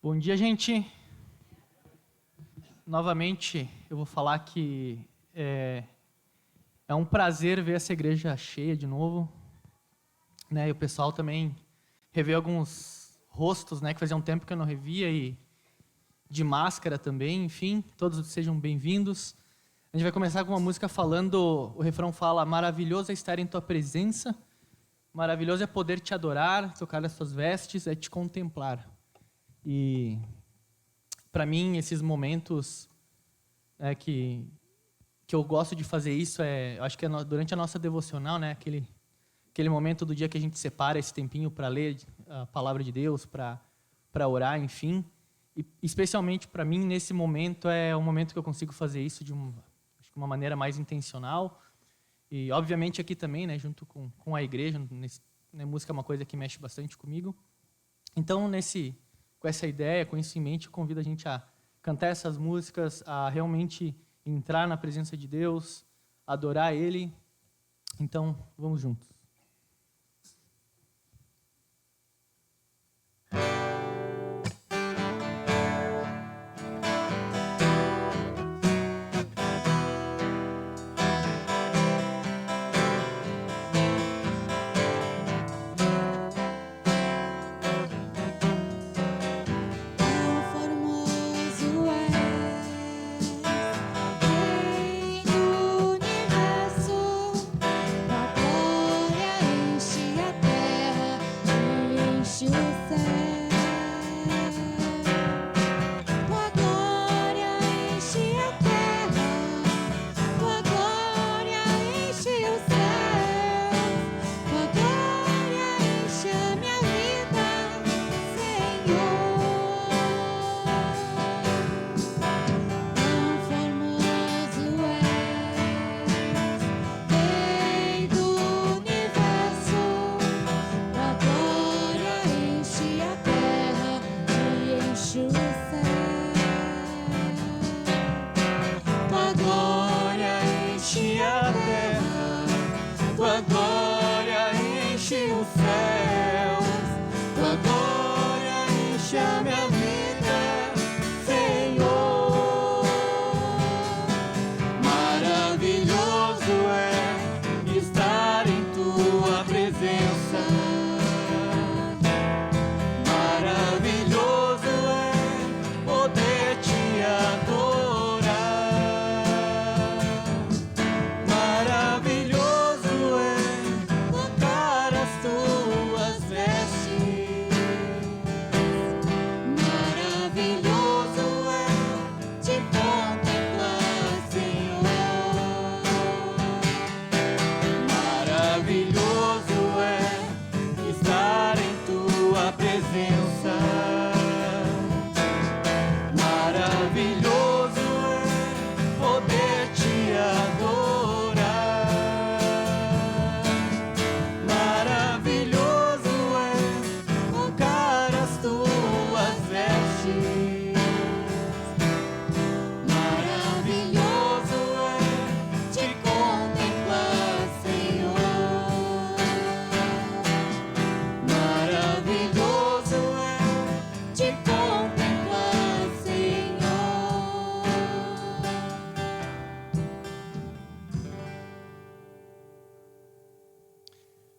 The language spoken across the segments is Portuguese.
Bom dia, gente. Novamente, eu vou falar que é um prazer ver essa igreja cheia de novo, né? E o pessoal também rever alguns rostos, né? Que fazia um tempo que eu não revia e de máscara também. Enfim, todos sejam bem-vindos. A gente vai começar com uma música falando, o refrão fala: maravilhoso é estar em tua presença, maravilhoso é poder te adorar, tocar as tuas vestes, é te contemplar. E para mim esses momentos que eu gosto de fazer isso eu acho que é durante a nossa devocional, né? Aquele momento do dia que a gente separa esse tempinho para ler a palavra de Deus, para orar, enfim. E especialmente para mim nesse momento é o momento que eu consigo fazer isso de uma maneira mais intencional. E obviamente aqui também, né? Junto com a igreja, música é uma coisa que mexe bastante comigo. Então com essa ideia, com isso em mente, eu convido a gente a cantar essas músicas, a realmente entrar na presença de Deus, adorar Ele. Então, vamos juntos.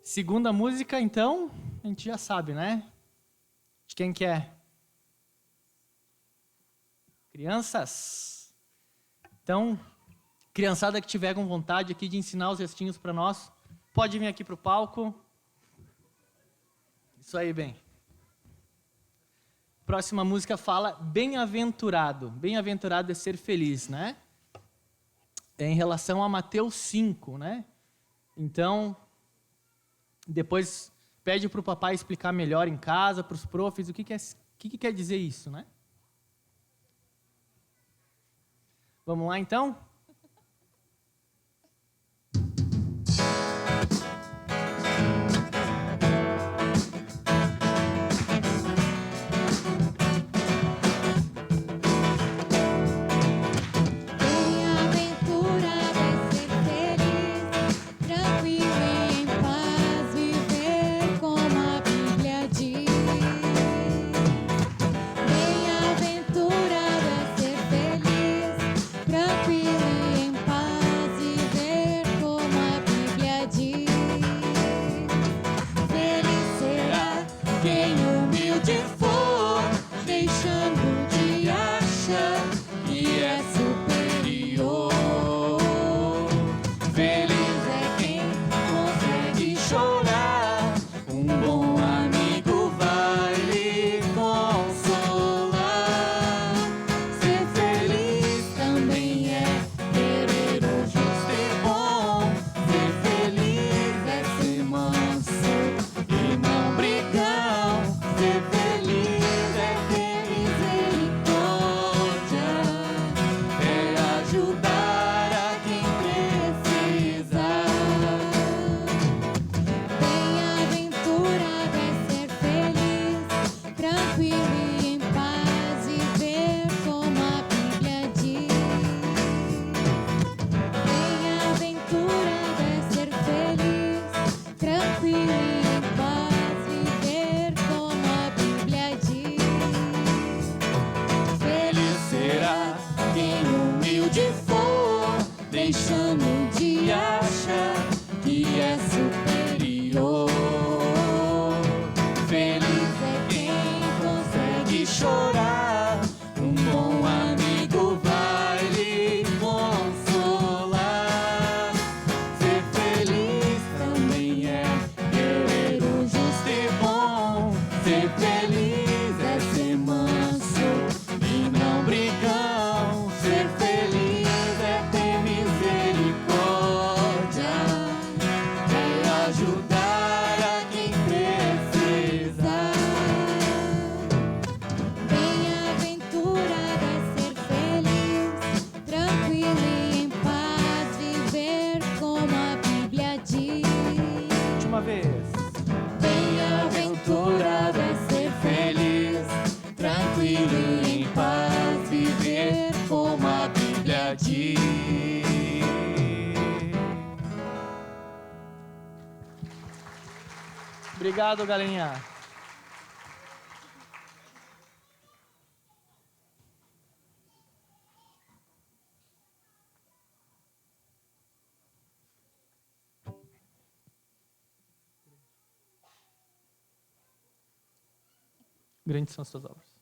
Segunda música, então, a gente já sabe, né? De quem que é? Crianças. Então, criançada que tiver com vontade aqui de ensinar os restinhos para nós, pode vir aqui para o palco. Isso aí, bem. Próxima música fala bem-aventurado. Bem-aventurado é ser feliz, né? É em relação a Mateus 5, né? Então, depois pede para o papai explicar melhor em casa, para os profs, o que quer dizer isso, né? Vamos lá, então? Bem bem-aventurado é ser feliz, tranquilo e em paz, viver como a Bíblia diz. Obrigado, galerinha. Grandes são as tuas obras.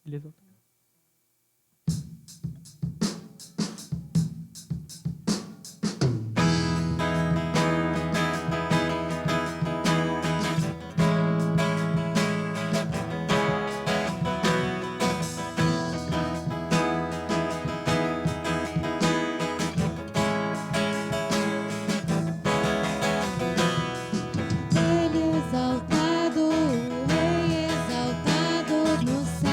Beleza? Ele exaltado, o Rei exaltado no céu.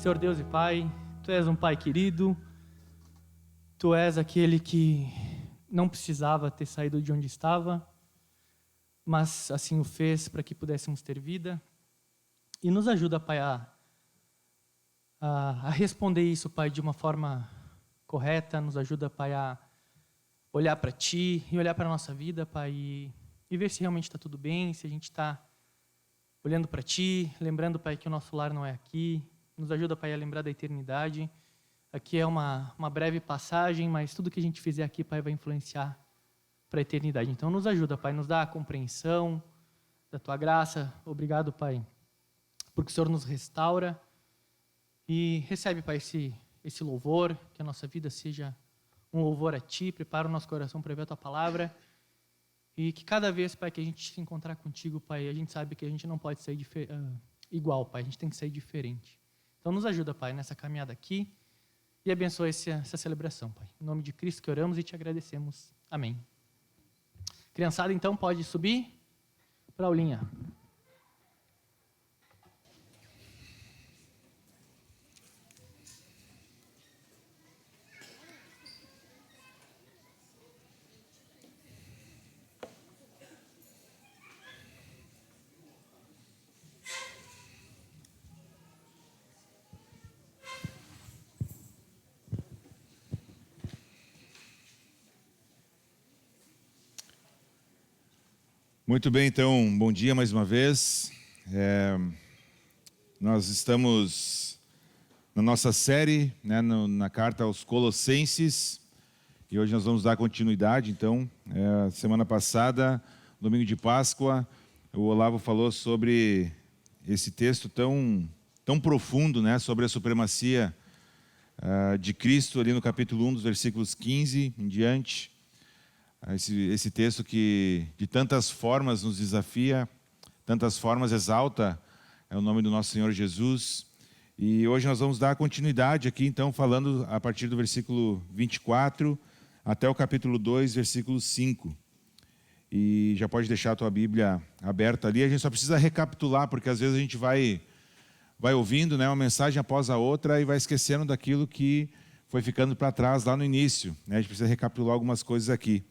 Senhor Deus e Pai, Tu és um Pai querido, Tu és aquele que não precisava ter saído de onde estava, mas assim o fez para que pudéssemos ter vida. E nos ajuda, Pai, a responder isso, Pai, de uma forma correta. Nos ajuda, Pai, a olhar para Ti e olhar para a nossa vida, Pai, e ver se realmente está tudo bem, se a gente está olhando para Ti, lembrando, Pai, que o nosso lar não é aqui. Nos ajuda, Pai, a lembrar da eternidade. Aqui é uma breve passagem, mas tudo que a gente fizer aqui, Pai, vai influenciar para a eternidade. Então, nos ajuda, Pai, nos dá a compreensão da Tua graça. Obrigado, Pai, porque o Senhor nos restaura. E recebe, Pai, esse louvor, que a nossa vida seja um louvor a Ti. Prepara o nosso coração para ver a Tua palavra. E que cada vez, Pai, que a gente se encontrar contigo, Pai, a gente sabe que a gente não pode sair igual, Pai. A gente tem que sair diferente. Então, nos ajuda, Pai, nessa caminhada aqui. E abençoa essa celebração, Pai. Em nome de Cristo que oramos e te agradecemos. Amém. Criançada, então, pode subir para a aulinha. Muito bem, então, bom dia mais uma vez. Nós estamos na nossa série, né, na carta aos Colossenses, e hoje nós vamos dar continuidade. Então, semana passada, domingo de Páscoa, o Olavo falou sobre esse texto tão profundo, né, sobre a supremacia de Cristo, ali no capítulo 1, dos versículos 15 em diante. Esse texto que de tantas formas nos desafia, tantas formas exalta o nome do nosso Senhor Jesus. E hoje nós vamos dar continuidade aqui, então, falando a partir do versículo 24 até o capítulo 2, versículo 5. E já pode deixar a tua Bíblia aberta ali. A gente só precisa recapitular, porque às vezes a gente vai ouvindo, né, uma mensagem após a outra e vai esquecendo daquilo que foi ficando para trás lá no início, né? A gente precisa recapitular algumas coisas aqui.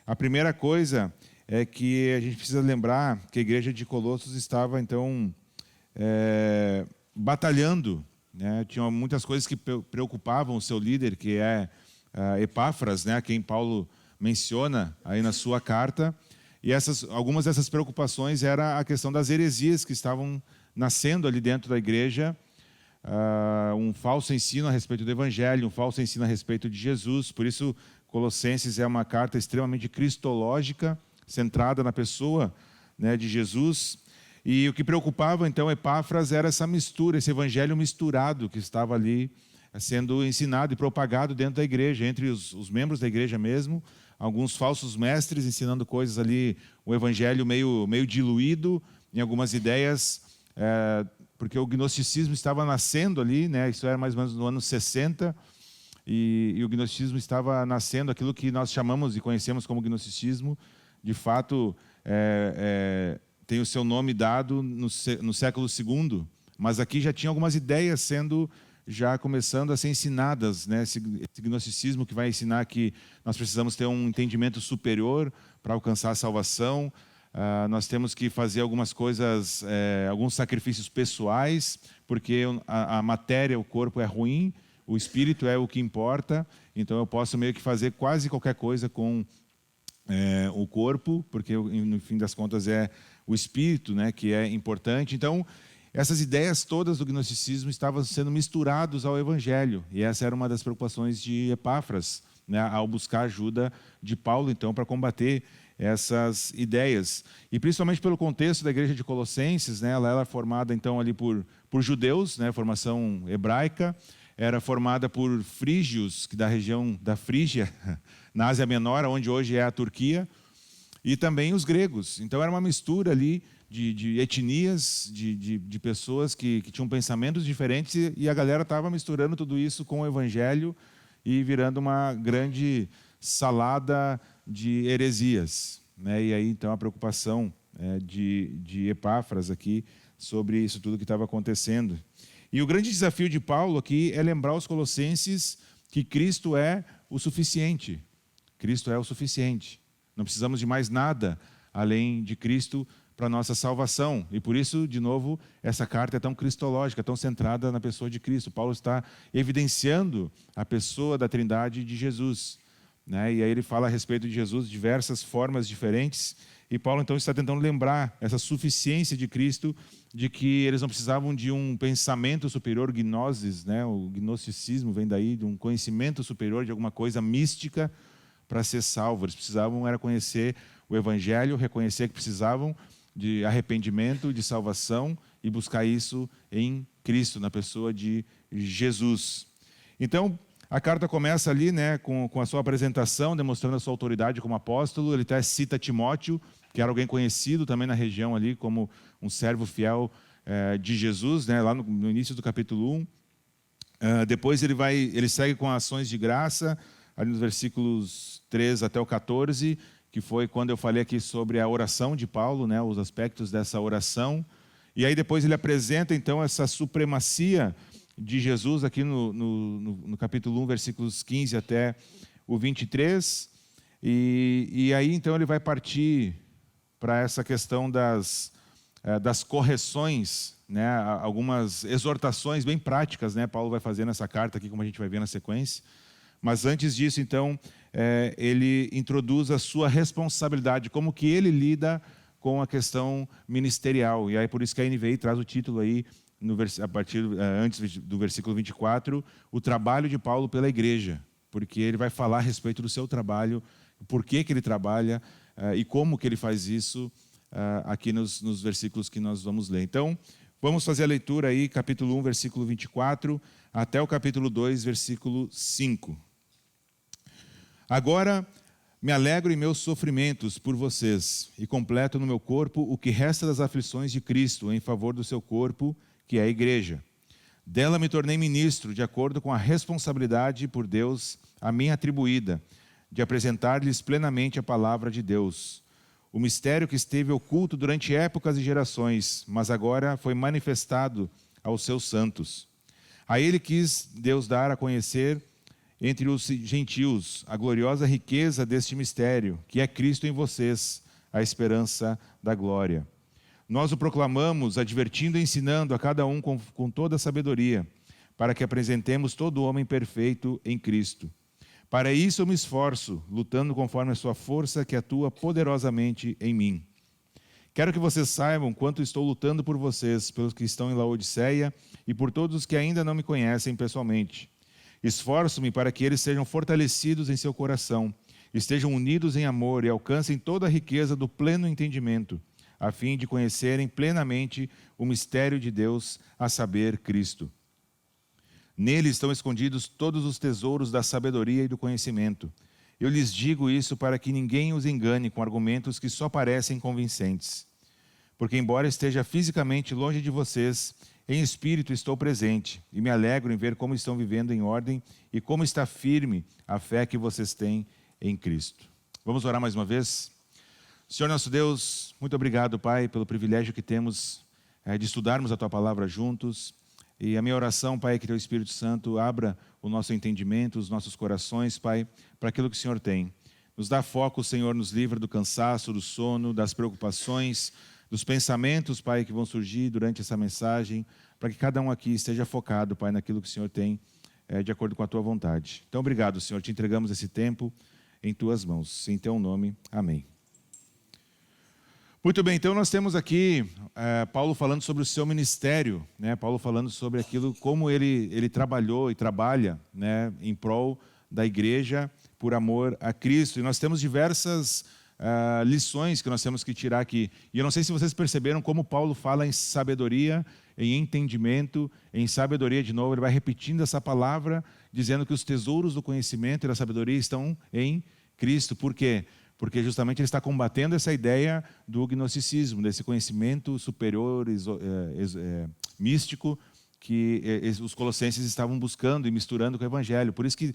A primeira coisa é que a gente precisa lembrar que a igreja de Colossos estava, então, batalhando, né? Tinha muitas coisas que preocupavam o seu líder, que é Epáfras, né? A quem Paulo menciona aí na sua carta. E algumas dessas preocupações era a questão das heresias que estavam nascendo ali dentro da igreja, um falso ensino a respeito do Evangelho, um falso ensino a respeito de Jesus. Por isso, Colossenses é uma carta extremamente cristológica, centrada na pessoa, né, de Jesus. E o que preocupava, então, Epáfras era essa mistura, esse evangelho misturado que estava ali sendo ensinado e propagado dentro da igreja, entre os membros da igreja mesmo, alguns falsos mestres ensinando coisas ali, o evangelho meio diluído em algumas ideias, porque o gnosticismo estava nascendo ali, né, isso era mais ou menos no ano 60, e o gnosticismo estava nascendo, aquilo que nós chamamos e conhecemos como gnosticismo, de fato, tem o seu nome dado no século II, mas aqui já tinha algumas ideias já começando a ser ensinadas, né? Esse gnosticismo que vai ensinar que nós precisamos ter um entendimento superior para alcançar a salvação, nós temos que fazer algumas coisas, alguns sacrifícios pessoais, porque a matéria, o corpo é ruim, o espírito é o que importa, então eu posso meio que fazer quase qualquer coisa com o corpo, porque no fim das contas é o espírito, né, que é importante. Então, essas ideias todas do gnosticismo estavam sendo misturados ao evangelho, e essa era uma das preocupações de Epáfras, né, ao buscar ajuda de Paulo, então, para combater essas ideias. E principalmente pelo contexto da igreja de Colossenses, né, ela era formada então ali por judeus, né, formação hebraica, era formada por frígios, que da região da Frígia, na Ásia Menor, onde hoje é a Turquia, e também os gregos. Então era uma mistura ali de etnias, de pessoas que tinham pensamentos diferentes, e a galera estava misturando tudo isso com o evangelho e virando uma grande salada de heresias, né? E aí então a preocupação de Epáfras aqui sobre isso tudo que estava acontecendo. E o grande desafio de Paulo aqui é lembrar os colossenses que Cristo é o suficiente. Cristo é o suficiente. Não precisamos de mais nada além de Cristo para a nossa salvação. E por isso, de novo, essa carta é tão cristológica, tão centrada na pessoa de Cristo. Paulo está evidenciando a pessoa da Trindade de Jesus, né? E aí ele fala a respeito de Jesus de diversas formas diferentes. E Paulo, então, está tentando lembrar essa suficiência de Cristo, de que eles não precisavam de um pensamento superior, gnosis, né? O gnosticismo vem daí, de um conhecimento superior, de alguma coisa mística para ser salvo. Eles precisavam era conhecer o Evangelho, reconhecer que precisavam de arrependimento, de salvação e buscar isso em Cristo, na pessoa de Jesus. Então, a carta começa ali, né, com a sua apresentação, demonstrando a sua autoridade como apóstolo. Ele até cita Timóteo, que era alguém conhecido também na região ali como um servo fiel de Jesus, né, lá no início do capítulo 1. Depois ele segue com ações de graça, ali nos versículos 3 até o 14, que foi quando eu falei aqui sobre a oração de Paulo, né, os aspectos dessa oração. E aí depois ele apresenta, então, essa supremacia de Jesus aqui no capítulo 1, versículos 15 até o 23. E aí, então, ele vai partir para essa questão das correções, né, algumas exortações bem práticas, né, Paulo vai fazer nessa carta aqui, como a gente vai ver na sequência. Mas antes disso, então, ele introduz a sua responsabilidade, como que ele lida com a questão ministerial. E aí por isso que a NVI traz o título aí, antes do versículo 24, o trabalho de Paulo pela igreja, porque ele vai falar a respeito do seu trabalho, por que ele trabalha e como que ele faz isso aqui nos versículos que nós vamos ler. Então, vamos fazer a leitura aí, capítulo 1, versículo 24, até o capítulo 2, versículo 5. Agora me alegro em meus sofrimentos por vocês e completo no meu corpo o que resta das aflições de Cristo em favor do seu corpo, que é a igreja. Dela me tornei ministro, de acordo com a responsabilidade por Deus a mim atribuída, de apresentar-lhes plenamente a palavra de Deus. O mistério que esteve oculto durante épocas e gerações, mas agora foi manifestado aos seus santos. A ele quis Deus dar a conhecer entre os gentios a gloriosa riqueza deste mistério, que é Cristo em vocês, a esperança da glória. Nós o proclamamos, advertindo e ensinando a cada um com toda a sabedoria, para que apresentemos todo homem perfeito em Cristo. Para isso eu me esforço, lutando conforme a sua força que atua poderosamente em mim. Quero que vocês saibam quanto estou lutando por vocês, pelos que estão em Laodiceia e por todos os que ainda não me conhecem pessoalmente. Esforço-me para que eles sejam fortalecidos em seu coração, estejam unidos em amor e alcancem toda a riqueza do pleno entendimento, a fim de conhecerem plenamente o mistério de Deus, a saber, Cristo. Nele estão escondidos todos os tesouros da sabedoria e do conhecimento. Eu lhes digo isso para que ninguém os engane com argumentos que só parecem convincentes. Porque, embora esteja fisicamente longe de vocês, em espírito estou presente e me alegro em ver como estão vivendo em ordem e como está firme a fé que vocês têm em Cristo. Vamos orar mais uma vez? Senhor nosso Deus, muito obrigado, Pai, pelo privilégio que temos de estudarmos a Tua palavra juntos. E a minha oração, Pai, é que Teu Espírito Santo abra o nosso entendimento, os nossos corações, Pai, para aquilo que o Senhor tem. Nos dá foco, Senhor, nos livra do cansaço, do sono, das preocupações, dos pensamentos, Pai, que vão surgir durante essa mensagem, para que cada um aqui esteja focado, Pai, naquilo que o Senhor tem, de acordo com a Tua vontade. Então, obrigado, Senhor, te entregamos esse tempo em Tuas mãos. Em Teu nome, amém. Muito bem, então nós temos aqui Paulo falando sobre o seu ministério, né? Paulo falando sobre aquilo, como ele trabalhou e trabalha, né, em prol da igreja, por amor a Cristo. E nós temos diversas lições que nós temos que tirar aqui. E eu não sei se vocês perceberam como Paulo fala em sabedoria, em entendimento, em sabedoria de novo. Ele vai repetindo essa palavra, dizendo que os tesouros do conhecimento e da sabedoria estão em Cristo. Por quê? Porque justamente ele está combatendo essa ideia do gnosticismo, desse conhecimento superior, místico, que os colossenses estavam buscando e misturando com o evangelho. Por isso que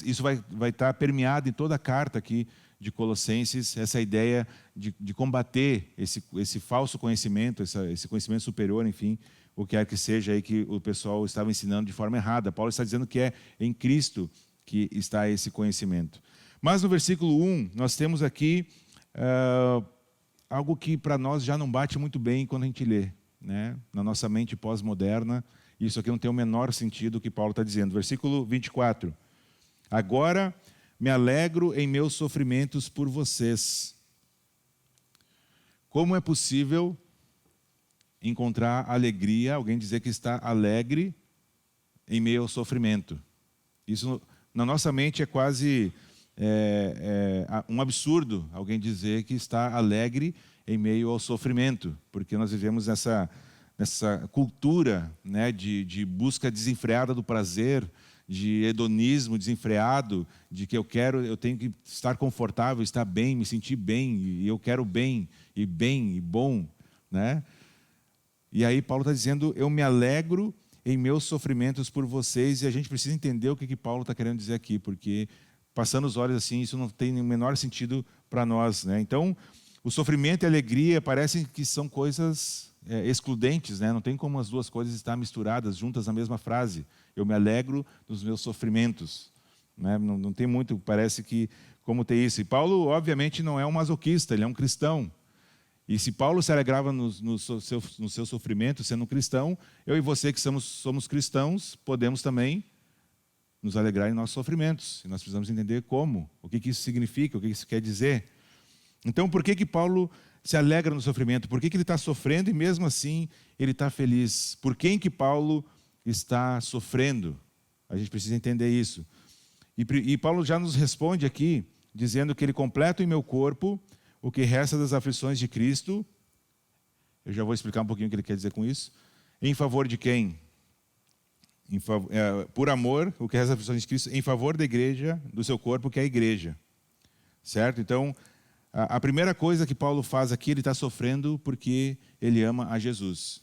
isso vai estar permeado em toda a carta aqui de Colossenses, essa ideia de combater esse falso conhecimento, esse conhecimento superior, enfim, o que quer que seja aí que o pessoal estava ensinando de forma errada. Paulo está dizendo que é em Cristo que está esse conhecimento. Mas no versículo 1, nós temos aqui algo que para nós já não bate muito bem quando a gente lê, né? Na nossa mente pós-moderna, isso aqui não tem o menor sentido o que Paulo está dizendo. Versículo 24. Agora me alegro em meus sofrimentos por vocês. Como é possível encontrar alegria, alguém dizer que está alegre em meio ao sofrimento? Isso na nossa mente é quase um absurdo alguém dizer que está alegre em meio ao sofrimento, porque nós vivemos nessa cultura, né, de busca desenfreada do prazer, de hedonismo desenfreado, de que eu tenho que estar confortável, estar bem, me sentir bem, e eu quero bem e bom, né? E aí Paulo está dizendo, eu me alegro em meus sofrimentos por vocês, e a gente precisa entender o que Paulo está querendo dizer aqui, porque passando os olhos assim, isso não tem o menor sentido para nós, né? Então, o sofrimento e a alegria parecem que são coisas excludentes, né? Não tem como as duas coisas estar misturadas, juntas na mesma frase. Eu me alegro nos meus sofrimentos, né? Não tem muito, parece que, como ter isso. E Paulo, obviamente, não é um masoquista, ele é um cristão. E se Paulo se alegrava no seu sofrimento, sendo um cristão, eu e você que somos cristãos, podemos também nos alegrar em nossos sofrimentos. E nós precisamos entender como, o que isso significa, o que isso quer dizer. Então, por que Paulo se alegra no sofrimento? Por que ele está sofrendo e mesmo assim ele está feliz? Por quem que Paulo está sofrendo? A gente precisa entender isso. E Paulo já nos responde aqui, dizendo que ele completa em meu corpo o que resta das aflições de Cristo. Eu já vou explicar um pouquinho o que ele quer dizer com isso. Em favor de quem? Por amor, o que resta das aflições de Cristo, em favor da igreja, do seu corpo, que é a igreja. Certo? Então, a primeira coisa que Paulo faz aqui, ele está sofrendo porque ele ama a Jesus.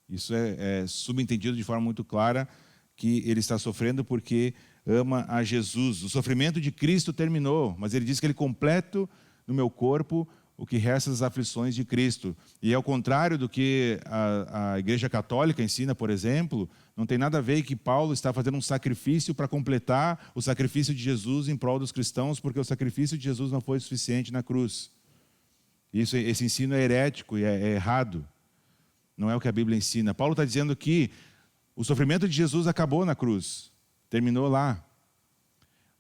Isso é subentendido de forma muito clara, que ele está sofrendo porque ama a Jesus. O sofrimento de Cristo terminou, mas ele diz que ele completa no meu corpo o que resta das aflições de Cristo. E ao contrário do que a Igreja Católica ensina, por exemplo, não tem nada a ver que Paulo está fazendo um sacrifício para completar o sacrifício de Jesus em prol dos cristãos, porque o sacrifício de Jesus não foi suficiente na cruz. Esse ensino é herético e é errado. Não é o que a Bíblia ensina. Paulo está dizendo que o sofrimento de Jesus acabou na cruz, terminou lá.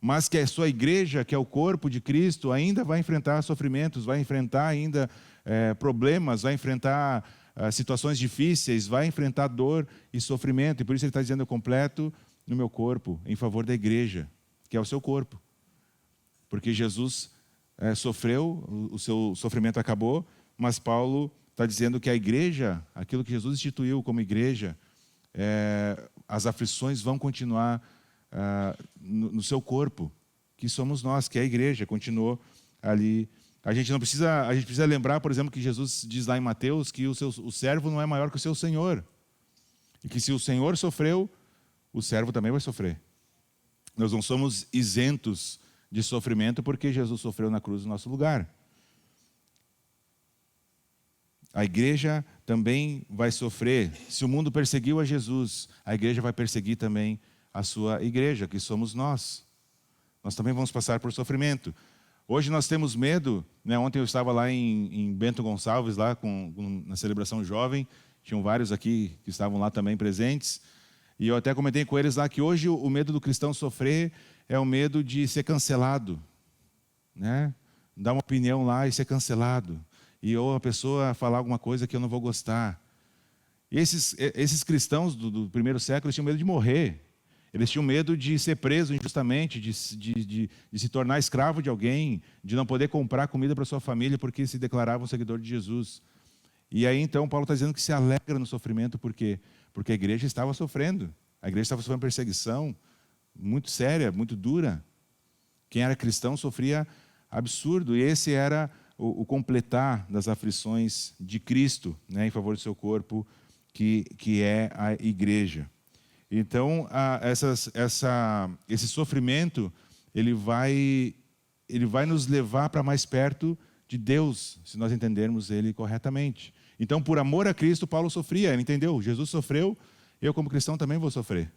Mas que a sua igreja, que é o corpo de Cristo, ainda vai enfrentar sofrimentos, vai enfrentar ainda problemas, vai enfrentar situações difíceis, vai enfrentar dor e sofrimento. E por isso ele está dizendo, eu completo no meu corpo, em favor da igreja, que é o seu corpo. Porque Jesus sofreu, o seu sofrimento acabou, mas Paulo está dizendo que a igreja, aquilo que Jesus instituiu como igreja, as aflições vão continuar no seu corpo, que somos nós, que é a igreja, continuou ali. A gente precisa lembrar, por exemplo, que Jesus diz lá em Mateus que o servo não é maior que o seu senhor. E que se o senhor sofreu, o servo também vai sofrer. Nós não somos isentos de sofrimento porque Jesus sofreu na cruz no nosso lugar. A igreja também vai sofrer. Se o mundo perseguiu a Jesus, a igreja vai perseguir também a sua igreja, que somos nós. Nós também vamos passar por sofrimento. Hoje nós temos medo, né? Ontem eu estava lá em Bento Gonçalves, lá na celebração jovem, tinham vários aqui que estavam lá também presentes, e eu até comentei com eles lá que hoje o medo do cristão sofrer é o medo de ser cancelado, né? Dar uma opinião lá e ser cancelado, ou a pessoa falar alguma coisa que eu não vou gostar. E esses cristãos do primeiro século, eles tinham medo de morrer. Eles tinham medo de ser preso injustamente, de se tornar escravo de alguém, de não poder comprar comida para sua família porque se declaravam seguidor de Jesus. E aí então Paulo está dizendo que se alegra no sofrimento, por quê? Porque a igreja estava sofrendo. A igreja estava sofrendo perseguição muito séria, muito dura. Quem era cristão sofria absurdo. E esse era o completar das aflições de Cristo, né, em favor do seu corpo, que é a igreja. Então, esse sofrimento, ele vai nos levar para mais perto de Deus, se nós entendermos ele corretamente. Então, por amor a Cristo, Paulo sofria, ele entendeu? Jesus sofreu, eu como cristão também vou sofrer.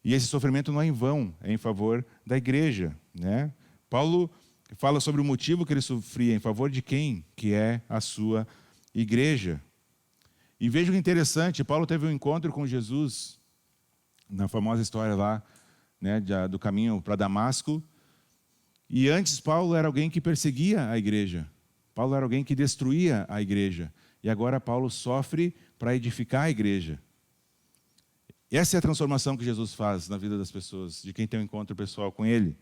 E esse sofrimento não é em vão, é em favor da igreja, né? Paulo fala sobre o motivo que ele sofria, em favor de quem? Que é a sua igreja. E veja que interessante, Paulo teve um encontro com Jesus, na famosa história lá, né, do caminho para Damasco. E antes Paulo era alguém que perseguia a igreja. Paulo era alguém que destruía a igreja. E agora Paulo sofre para edificar a igreja. Essa é a transformação que Jesus faz na vida das pessoas, de quem tem um encontro pessoal com ele.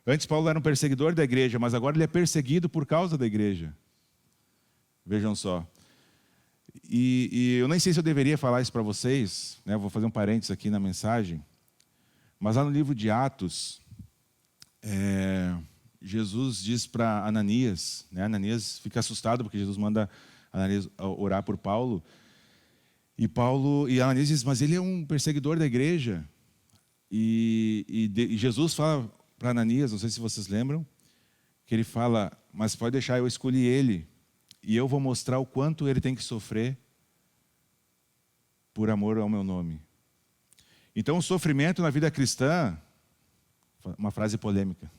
Antes Paulo era um perseguidor da igreja, mas agora ele é perseguido por causa da igreja. Vejam só. E eu nem sei se eu deveria falar isso para vocês, né? Vou fazer um parênteses aqui na mensagem. Mas lá no livro de Atos, Jesus diz para Ananias, né? Ananias fica assustado porque Jesus manda Ananias orar por Paulo. E Ananias diz, mas ele é um perseguidor da igreja. E Jesus fala para Ananias, não sei se vocês lembram, que ele fala, mas pode deixar, eu escolhi ele, e eu vou mostrar o quanto ele tem que sofrer por amor ao meu nome. Então, o sofrimento na vida cristã, uma frase polêmica,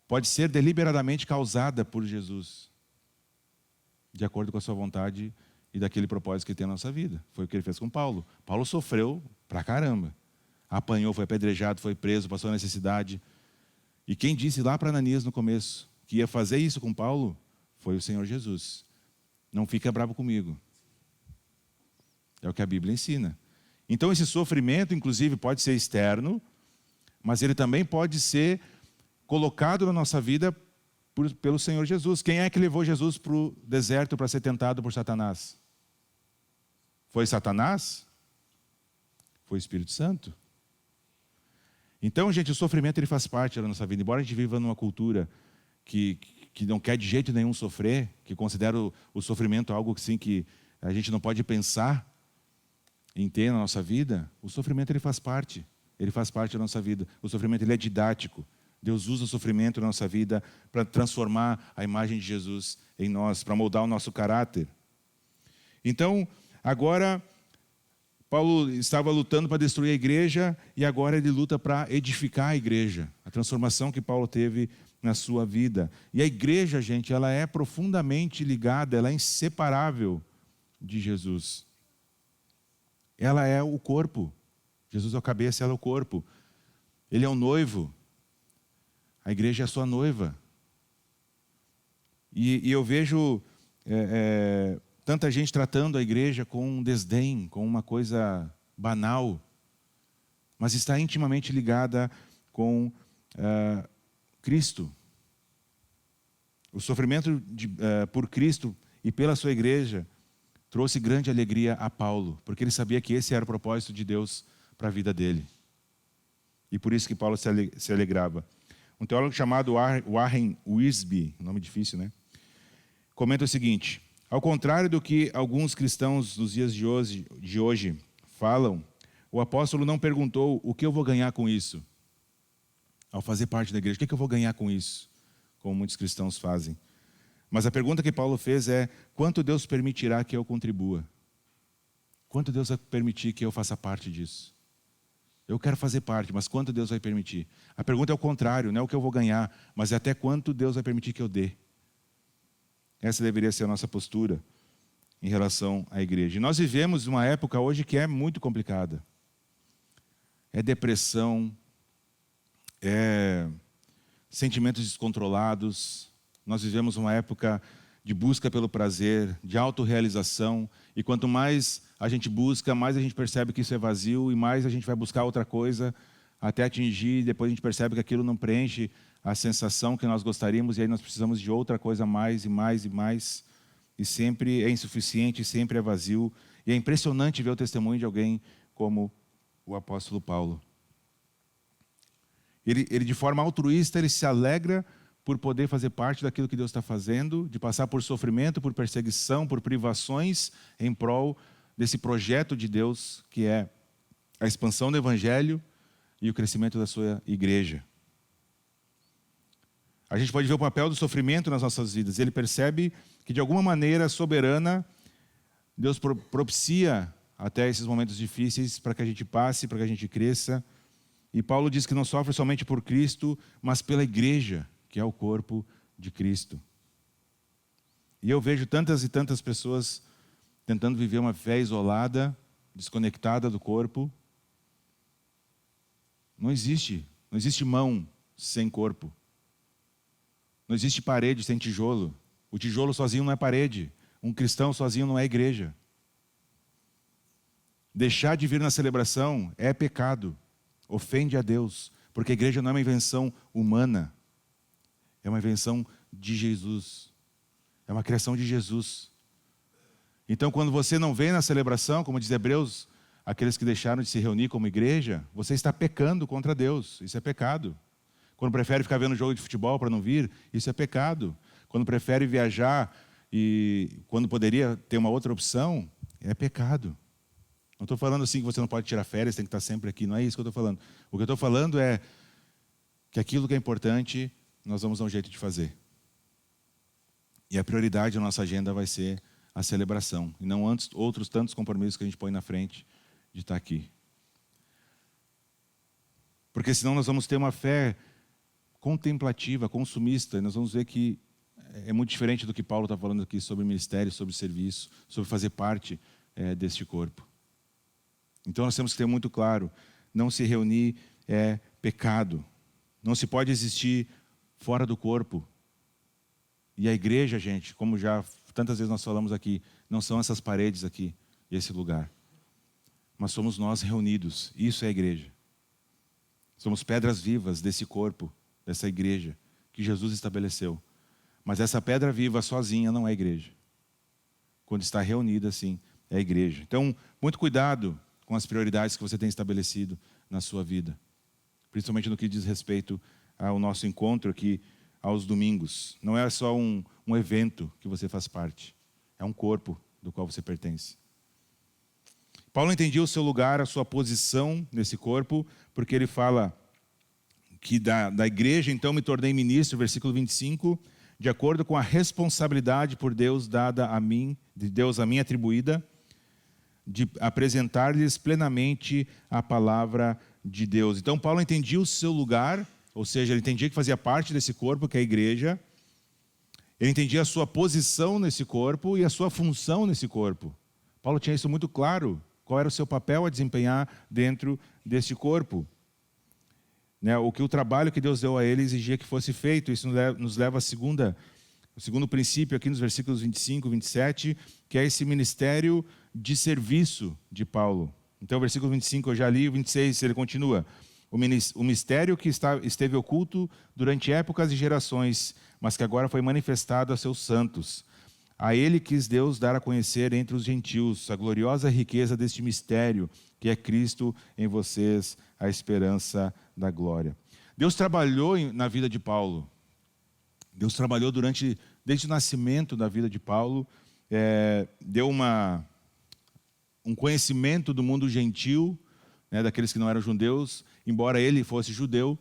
pode ser deliberadamente causada por Jesus, de acordo com a sua vontade e daquele propósito que ele tem na nossa vida. Foi o que ele fez com Paulo. Paulo sofreu pra caramba. Apanhou, foi apedrejado, foi preso, passou necessidade. E quem disse lá para Ananias no começo que ia fazer isso com Paulo foi o Senhor Jesus. Não fica bravo comigo. É o que a Bíblia ensina. Então esse sofrimento, inclusive, pode ser externo, mas ele também pode ser colocado na nossa vida pelo Senhor Jesus. Quem é que levou Jesus para o deserto para ser tentado por Satanás? Foi Satanás? Foi o Espírito Santo? Então, gente, o sofrimento ele faz parte da nossa vida. Embora a gente viva numa cultura que não quer de jeito nenhum sofrer, que considera o sofrimento algo assim, que a gente não pode pensar em ter na nossa vida, o sofrimento ele faz parte. Ele faz parte da nossa vida. O sofrimento ele é didático. Deus usa o sofrimento na nossa vida para transformar a imagem de Jesus em nós, para moldar o nosso caráter. Então, agora, Paulo estava lutando para destruir a igreja e agora ele luta para edificar a igreja. A transformação que Paulo teve na sua vida. E a igreja, gente, ela é profundamente ligada, ela é inseparável de Jesus. Ela é o corpo. Jesus é a cabeça, ela é o corpo. Ele é o noivo. A igreja é a sua noiva. E eu vejo tanta gente tratando a igreja com um desdém, com uma coisa banal, mas está intimamente ligada com Cristo. O sofrimento por Cristo e pela sua igreja trouxe grande alegria a Paulo, porque ele sabia que esse era o propósito de Deus para a vida dele. E por isso que Paulo se alegrava. Um teólogo chamado Warren Wiersbe, nome difícil, né? Comenta o seguinte: ao contrário do que alguns cristãos dos dias de hoje falam, o apóstolo não perguntou o que eu vou ganhar com isso. Ao fazer parte da igreja, o que eu vou ganhar com isso? Como muitos cristãos fazem. Mas a pergunta que Paulo fez é: quanto Deus permitirá que eu contribua? Quanto Deus vai permitir que eu faça parte disso? Eu quero fazer parte, mas quanto Deus vai permitir? A pergunta é o contrário, não é o que eu vou ganhar, mas é até quanto Deus vai permitir que eu dê. Essa deveria ser a nossa postura em relação à igreja. E nós vivemos uma época hoje que é muito complicada. É depressão, é sentimentos descontrolados. Nós vivemos uma época de busca pelo prazer, de autorrealização. E quanto mais a gente busca, mais a gente percebe que isso é vazio e mais a gente vai buscar outra coisa até atingir. Depois a gente percebe que aquilo não preenche a sensação que nós gostaríamos e aí nós precisamos de outra coisa mais e mais e mais. E sempre é insuficiente, sempre é vazio. E é impressionante ver o testemunho de alguém como o apóstolo Paulo. Ele de forma altruísta, ele se alegra por poder fazer parte daquilo que Deus está fazendo, de passar por sofrimento, por perseguição, por privações em prol desse projeto de Deus, que é a expansão do Evangelho e o crescimento da sua igreja. A gente pode ver o papel do sofrimento nas nossas vidas. Ele percebe que, de alguma maneira soberana, Deus propicia até esses momentos difíceis para que a gente passe, para que a gente cresça. E Paulo diz que não sofre somente por Cristo, mas pela igreja, que é o corpo de Cristo. E eu vejo tantas e tantas pessoas tentando viver uma fé isolada, desconectada do corpo. Não existe mão sem corpo. Não existe parede sem tijolo. O tijolo sozinho não é parede. Um cristão sozinho não é igreja. Deixar de vir na celebração é pecado. Ofende a Deus. Porque a igreja não é uma invenção humana. É uma invenção de Jesus. É uma criação de Jesus. Então, quando você não vem na celebração, como diz Hebreus, aqueles que deixaram de se reunir como igreja, você está pecando contra Deus. Isso é pecado. Quando prefere ficar vendo jogo de futebol para não vir, isso é pecado. Quando prefere viajar e quando poderia ter uma outra opção, é pecado. Não estou falando assim que você não pode tirar férias, tem que estar sempre aqui. Não é isso que eu estou falando. O que eu estou falando é que aquilo que é importante, nós vamos dar um jeito de fazer. E a prioridade da nossa agenda vai ser a celebração. E não antes outros tantos compromissos que a gente põe na frente de estar aqui. Porque senão nós vamos ter uma fé contemplativa, consumista. E nós vamos ver que é muito diferente do que Paulo está falando aqui sobre ministério, sobre serviço, sobre fazer parte deste corpo. Então nós temos que ter muito claro, não se reunir é pecado. Não se pode existir fora do corpo. E a igreja, gente, como já tantas vezes nós falamos aqui, não são essas paredes aqui, esse lugar. Mas somos nós reunidos. Isso é a igreja. Somos pedras vivas desse corpo, dessa igreja que Jesus estabeleceu. Mas essa pedra viva sozinha não é igreja. Quando está reunida, assim, é a igreja. Então, muito cuidado com as prioridades que você tem estabelecido na sua vida. Principalmente no que diz respeito ao nosso encontro aqui aos domingos. Não é só um evento que você faz parte. É um corpo do qual você pertence. Paulo entendia o seu lugar, a sua posição nesse corpo, porque ele fala que da igreja, então, me tornei ministro, versículo 25, de acordo com a responsabilidade por Deus dada a mim, de Deus a mim atribuída, de apresentar-lhes plenamente a palavra de Deus. Então, Paulo entendia o seu lugar, ou seja, ele entendia que fazia parte desse corpo, que é a igreja. Ele entendia a sua posição nesse corpo e a sua função nesse corpo. Paulo tinha isso muito claro, qual era o seu papel a desempenhar dentro desse corpo. O trabalho que Deus deu a ele exigia que fosse feito. Isso nos leva ao segundo princípio aqui nos versículos 25 e 27, que é esse ministério de serviço de Paulo. Então, o versículo 25 eu já li, o 26 ele continua. O mistério que esteve oculto durante épocas e gerações, mas que agora foi manifestado a seus santos. A ele quis Deus dar a conhecer entre os gentios a gloriosa riqueza deste mistério, que é Cristo em vocês, a esperança da glória. Deus trabalhou na vida de Paulo. Deus trabalhou desde o nascimento da vida de Paulo, deu um conhecimento do mundo gentil, daqueles que não eram judeus, embora ele fosse judeu.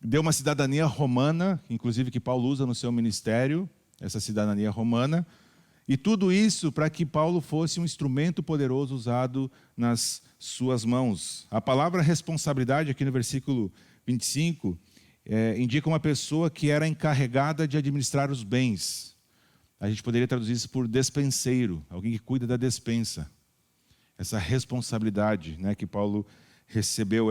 Deu uma cidadania romana, inclusive que Paulo usa no seu ministério, essa cidadania romana. E tudo isso para que Paulo fosse um instrumento poderoso usado nas suas mãos. A palavra responsabilidade, aqui no versículo 25, indica uma pessoa que era encarregada de administrar os bens. A gente poderia traduzir isso por despenseiro, alguém que cuida da despensa. Essa responsabilidade, que Paulo recebeu.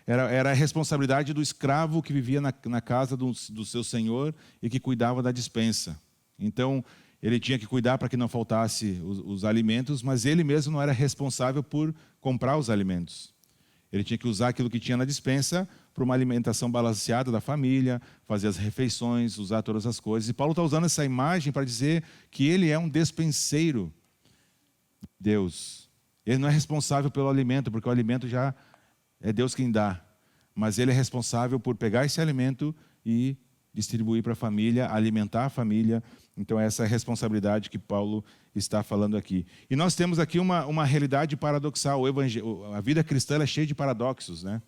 Era a responsabilidade do escravo que vivia na casa do seu senhor e que cuidava da despensa. Então, ele tinha que cuidar para que não faltasse os alimentos, mas ele mesmo não era responsável por comprar os alimentos. Ele tinha que usar aquilo que tinha na despensa para uma alimentação balanceada da família, fazer as refeições, usar todas as coisas. E Paulo está usando essa imagem para dizer que ele é um despenseiro de Deus. Ele não é responsável pelo alimento, porque o alimento já é Deus quem dá. Mas ele é responsável por pegar esse alimento e distribuir para a família, alimentar a família. Então essa é a responsabilidade que Paulo está falando aqui. E nós temos aqui uma realidade paradoxal. A vida cristã ela é cheia de paradoxos, né?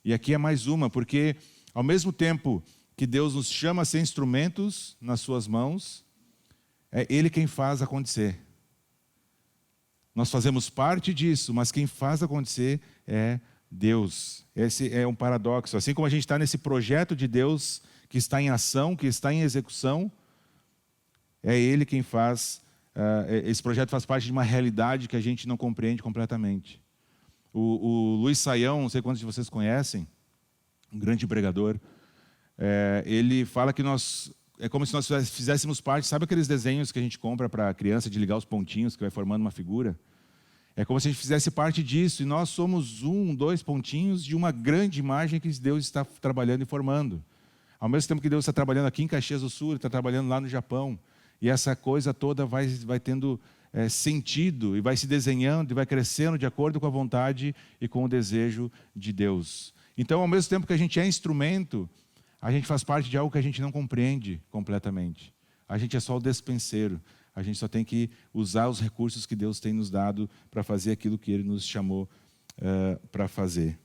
E aqui é mais uma, porque ao mesmo tempo que Deus nos chama a ser instrumentos nas suas mãos, é Ele quem faz acontecer. Nós fazemos parte disso, mas quem faz acontecer é Deus. Esse é um paradoxo. Assim como a gente está nesse projeto de Deus que está em ação, que está em execução, é Ele quem faz. Esse projeto faz parte de uma realidade que a gente não compreende completamente. O Luiz Saião, não sei quantos de vocês conhecem, um grande pregador, ele fala que é como se nós fizéssemos parte, sabe aqueles desenhos que a gente compra para a criança de ligar os pontinhos, que vai formando uma figura? É como se a gente fizesse parte disso, e nós somos 2 pontinhos de uma grande imagem que Deus está trabalhando e formando. Ao mesmo tempo que Deus está trabalhando aqui em Caxias do Sul, Ele está trabalhando lá no Japão. E essa coisa toda vai tendo sentido, e vai se desenhando, e vai crescendo de acordo com a vontade e com o desejo de Deus. Então, ao mesmo tempo que a gente é instrumento, a gente faz parte de algo que a gente não compreende completamente. A gente é só o despenseiro. A gente só tem que usar os recursos que Deus tem nos dado para fazer aquilo que Ele nos chamou para fazer.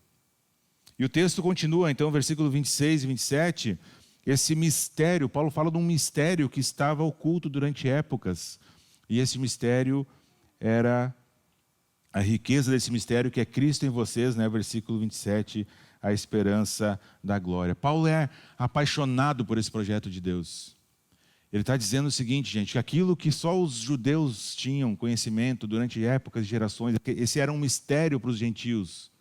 E o texto continua, então, versículo 26 e 27, esse mistério, Paulo fala de um mistério que estava oculto durante épocas. E esse mistério era a riqueza desse mistério que é Cristo em vocês, né? Versículo 27, a esperança da glória. Paulo é apaixonado por esse projeto de Deus. Ele está dizendo o seguinte, gente, que aquilo que só os judeus tinham conhecimento durante épocas e gerações, esse era um mistério para os gentios,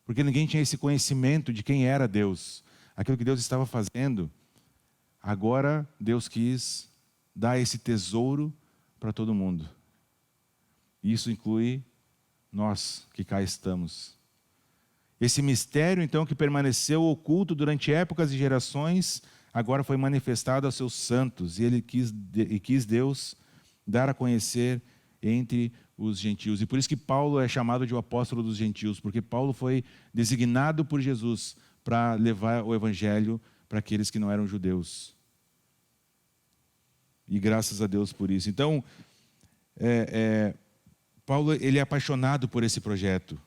porque ninguém tinha esse conhecimento de quem era Deus, aquilo que Deus estava fazendo. Agora Deus quis dar esse tesouro para todo mundo. Isso inclui nós que cá estamos. Esse mistério, então, que permaneceu oculto durante épocas e gerações, agora foi manifestado aos seus santos, e quis Deus dar a conhecer entre os gentios. E por isso que Paulo é chamado de o apóstolo dos gentios, porque Paulo foi designado por Jesus para levar o evangelho para aqueles que não eram judeus. E graças a Deus por isso. Então, Paulo ele é apaixonado por esse projeto.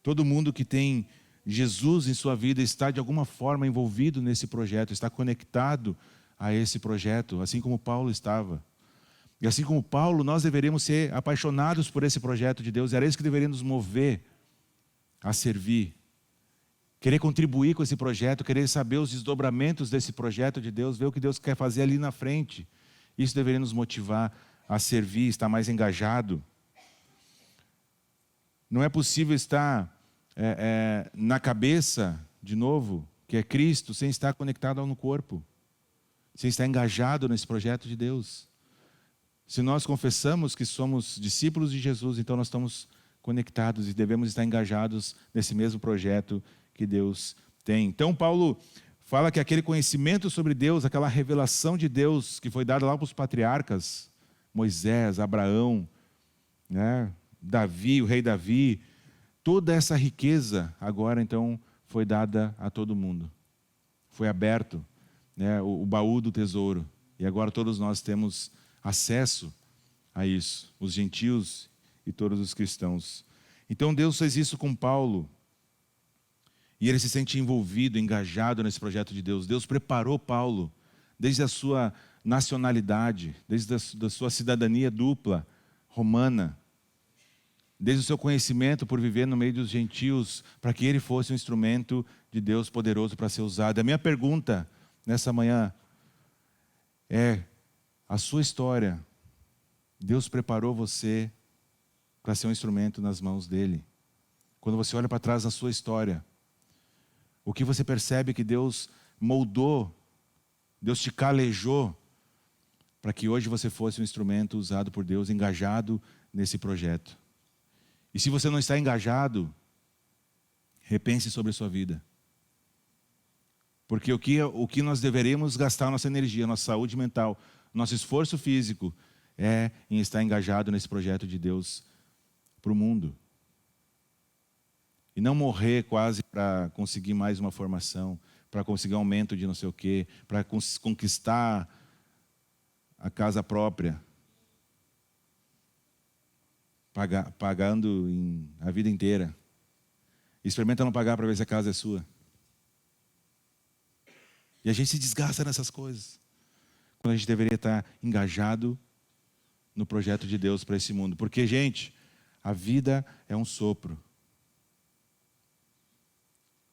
Todo mundo que tem Jesus em sua vida está de alguma forma envolvido nesse projeto, está conectado a esse projeto, assim como Paulo estava. E assim como Paulo, nós deveríamos ser apaixonados por esse projeto de Deus, era isso que deveria nos mover a servir. Querer contribuir com esse projeto, querer saber os desdobramentos desse projeto de Deus, ver o que Deus quer fazer ali na frente. Isso deveria nos motivar a servir, estar mais engajado. Não é possível estar na cabeça, de novo, que é Cristo, sem estar conectado no corpo, sem estar engajado nesse projeto de Deus. Se nós confessamos que somos discípulos de Jesus, então nós estamos conectados e devemos estar engajados nesse mesmo projeto que Deus tem. Então Paulo fala que aquele conhecimento sobre Deus, aquela revelação de Deus que foi dada lá para os patriarcas, Moisés, Abraão, né? Davi, o rei Davi, toda essa riqueza agora então foi dada a todo mundo. Foi aberto, né, o baú do tesouro. E agora todos nós temos acesso a isso, os gentios e todos os cristãos. Então Deus fez isso com Paulo. E ele se sente envolvido, engajado nesse projeto de Deus. Deus preparou Paulo, desde a sua nacionalidade, desde a sua cidadania dupla, romana, desde o seu conhecimento por viver no meio dos gentios, para que ele fosse um instrumento de Deus poderoso para ser usado. A minha pergunta nessa manhã é: a sua história, Deus preparou você para ser um instrumento nas mãos dele? Quando você olha para trás na sua história, o que você percebe que Deus moldou, Deus te calejou, para que hoje você fosse um instrumento usado por Deus, engajado nesse projeto? E se você não está engajado, repense sobre a sua vida. Porque o que nós deveríamos gastar nossa energia, nossa saúde mental, nosso esforço físico, é em estar engajado nesse projeto de Deus para o mundo. E não morrer quase para conseguir mais uma formação, para conseguir aumento de não sei o quê, para conquistar a casa própria, pagando a vida inteira. Experimenta não pagar para ver se a casa é sua. E a gente se desgasta nessas coisas, quando a gente deveria estar engajado no projeto de Deus para esse mundo. Porque, gente, a vida é um sopro.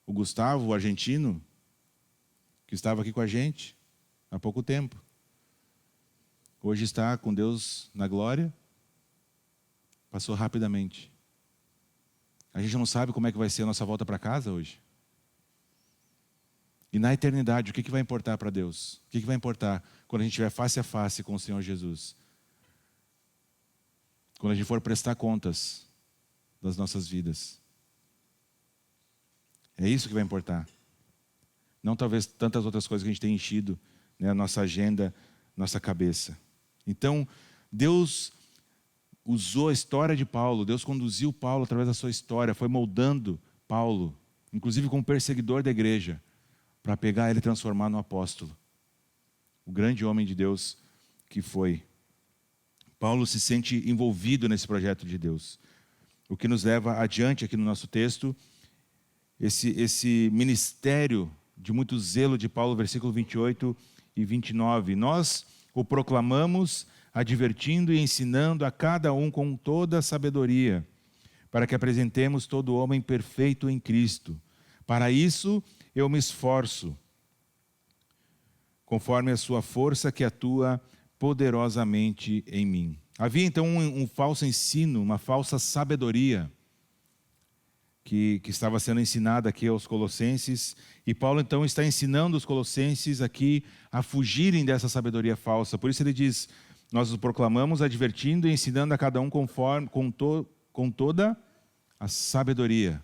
O Gustavo, o argentino, que estava aqui com a gente há pouco tempo, hoje está com Deus na glória, passou rapidamente. A gente não sabe como é que vai ser a nossa volta para casa hoje. E na eternidade, o que vai importar para Deus? O que vai importar quando a gente estiver face a face com o Senhor Jesus? Quando a gente for prestar contas das nossas vidas. É isso que vai importar. Não talvez tantas outras coisas que a gente tem enchido, né, a nossa agenda, nossa cabeça. Então, Deus usou a história de Paulo, Deus conduziu Paulo através da sua história, foi moldando Paulo, inclusive como perseguidor da igreja, para pegar ele e transformar no apóstolo. O grande homem de Deus que foi. Paulo se sente envolvido nesse projeto de Deus. O que nos leva adiante aqui no nosso texto, esse ministério de muito zelo de Paulo, versículo 28 e 29. Nós o proclamamos, advertindo e ensinando a cada um com toda a sabedoria, para que apresentemos todo homem perfeito em Cristo. Para isso eu me esforço, conforme a sua força que atua poderosamente em mim. Havia então um falso ensino, uma falsa sabedoria que estava sendo ensinada aqui aos colossenses, e Paulo então está ensinando os colossenses aqui a fugirem dessa sabedoria falsa. Por isso ele diz: nós os proclamamos, advertindo e ensinando a cada um com toda a sabedoria.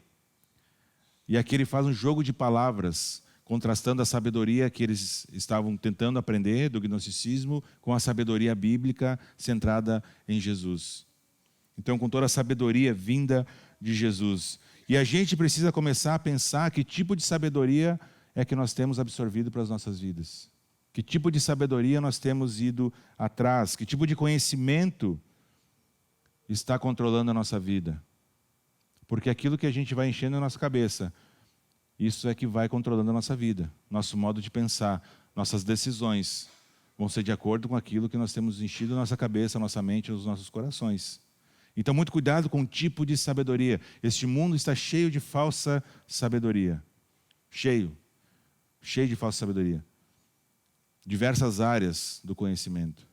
E aqui ele faz um jogo de palavras, contrastando a sabedoria que eles estavam tentando aprender do gnosticismo com a sabedoria bíblica centrada em Jesus. Então, com toda a sabedoria vinda de Jesus. E a gente precisa começar a pensar que tipo de sabedoria é que nós temos absorvido para as nossas vidas. Que tipo de sabedoria nós temos ido atrás? Que tipo de conhecimento está controlando a nossa vida? Porque aquilo que a gente vai enchendo na nossa cabeça, isso é que vai controlando a nossa vida, nosso modo de pensar, nossas decisões vão ser de acordo com aquilo que nós temos enchido a nossa cabeça, a nossa mente, os nossos corações. Então, muito cuidado com o tipo de sabedoria. Este mundo está cheio de falsa sabedoria. Cheio de falsa sabedoria. Diversas áreas do conhecimento.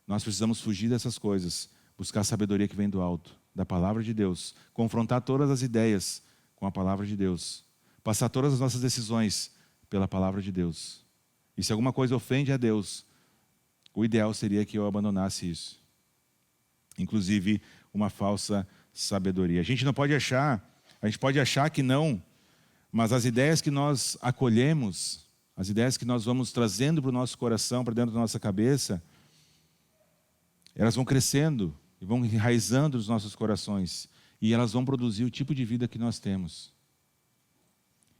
Nós precisamos fugir dessas coisas, buscar a sabedoria que vem do alto, da palavra de Deus, confrontar todas as ideias com a palavra de Deus, passar todas as nossas decisões pela palavra de Deus. E se alguma coisa ofende a Deus, o ideal seria que eu abandonasse isso. Inclusive, uma falsa sabedoria. A gente pode achar que não, mas as ideias que nós acolhemos, as ideias que nós vamos trazendo para o nosso coração, para dentro da nossa cabeça, elas vão crescendo e vão enraizando nos nossos corações, e elas vão produzir o tipo de vida que nós temos.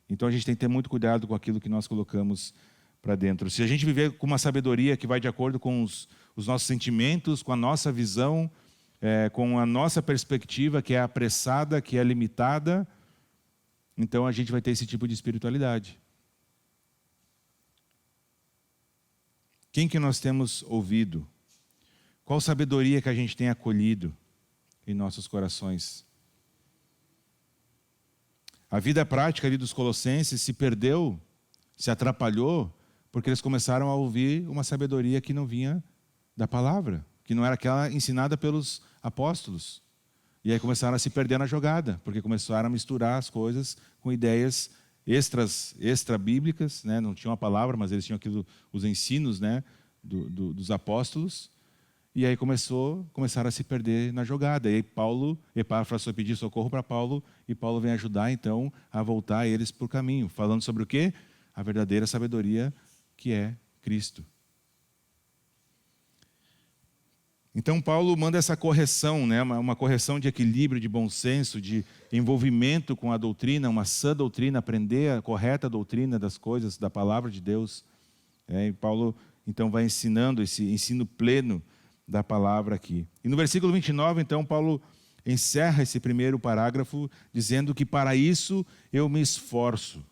Então a gente tem que ter muito cuidado com aquilo que nós colocamos para dentro. Se a gente viver com uma sabedoria que vai de acordo com os nossos sentimentos, com a nossa visão, com a nossa perspectiva, que é apressada, que é limitada, então a gente vai ter esse tipo de espiritualidade. Quem que nós temos ouvido? Qual sabedoria que a gente tem acolhido em nossos corações? A vida prática ali dos colossenses se perdeu, se atrapalhou, porque eles começaram a ouvir uma sabedoria que não vinha da palavra, que não era aquela ensinada pelos apóstolos. E aí começaram a se perder na jogada, porque começaram a misturar as coisas com ideias extra-bíblicas, né? Não tinham a palavra, mas eles tinham os ensinos, né, dos apóstolos. E aí começaram a se perder na jogada. E aí Epáfras foi pedir socorro para Paulo, e Paulo vem ajudar então a voltar eles por caminho, falando sobre o quê? A verdadeira sabedoria, que é Cristo. Então Paulo manda essa correção, né? Uma correção de equilíbrio, de bom senso, de envolvimento com a doutrina, uma sã doutrina, aprender a correta doutrina das coisas, da palavra de Deus. E Paulo então vai ensinando esse ensino pleno da palavra aqui. E no versículo 29, então, Paulo encerra esse primeiro parágrafo dizendo que para isso eu me esforço,